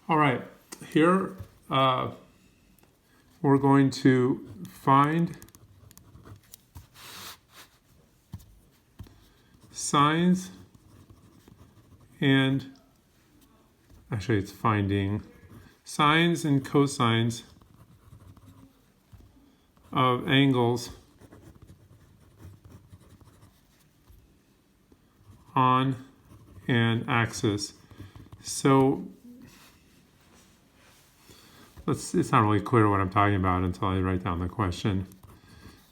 All right, here we're going to find sines and, actually it's finding sines and cosines of angles on an axis. So it's not really clear what I'm talking about until I write down the question.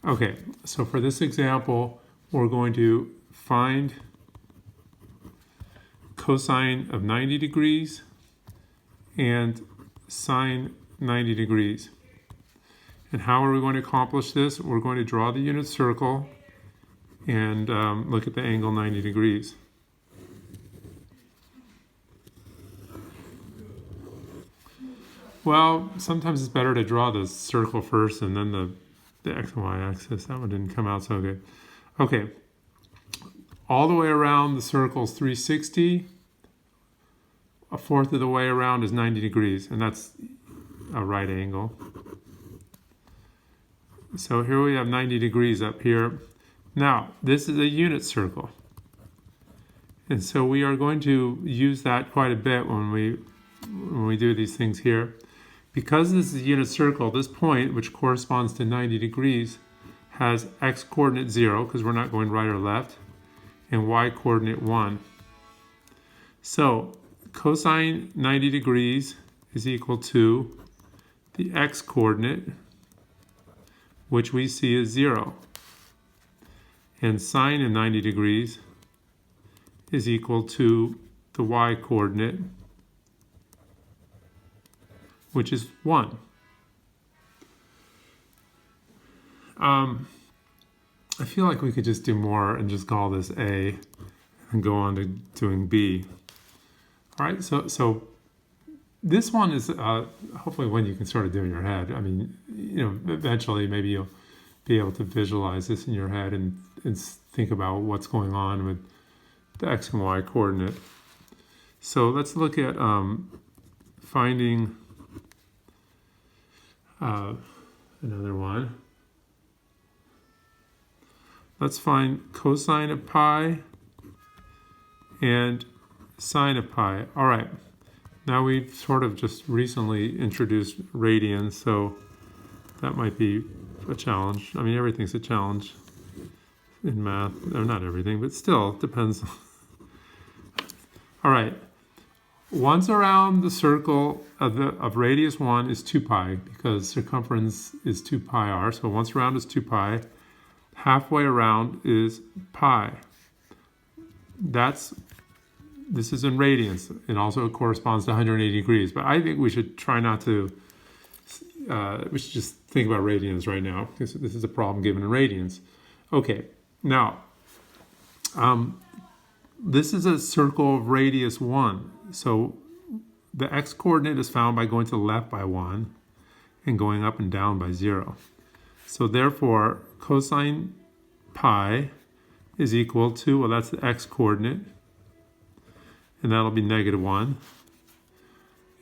Okay, so for this example, we're going to find cosine of 90 degrees and sine 90 degrees. And how are we going to accomplish this? We're going to draw the unit circle and look at the angle 90 degrees. Well, sometimes it's better to draw the circle first and then the x and y axis. That one didn't come out so good. Okay, all the way around the circle is 360. A fourth of the way around is 90 degrees, and that's a right angle. So here we have 90 degrees up here. Now, this is a unit circle. And so we are going to use that quite a bit when we do these things here. Because this is a unit circle, this point, which corresponds to 90 degrees, has x coordinate 0, because we're not going right or left, and y coordinate 1. So cosine 90 degrees is equal to the x coordinate, which we see is 0. And sine of 90 degrees is equal to the y coordinate, which is 1. I feel like we could just do more and just call this A and go on to doing B. All right, so this one is hopefully one you can sort of do in your head. I mean, eventually maybe you'll be able to visualize this in your head and think about what's going on with the x and y coordinate. So let's look at finding another one. Let's find cosine of pi and sine of pi. All right, now we've sort of just recently introduced radians, so that might be a challenge. I mean, everything's a challenge in math. Or not everything, but still, it depends. All right, once around the circle of radius 1 is 2 pi, because circumference is 2 pi r. So once around is 2 pi. Halfway around is pi. This is in radians, and also it corresponds to 180 degrees. But I think we should try not to, we should just think about radians right now, because this is a problem given in radians. Okay, now, this is a circle of radius 1. So the x coordinate is found by going to the left by 1 and going up and down by 0. So therefore, cosine pi is equal to, well, that's the x coordinate, and that'll be -1.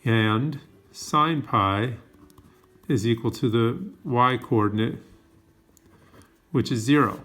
And sine pi is equal to the y coordinate, which is 0.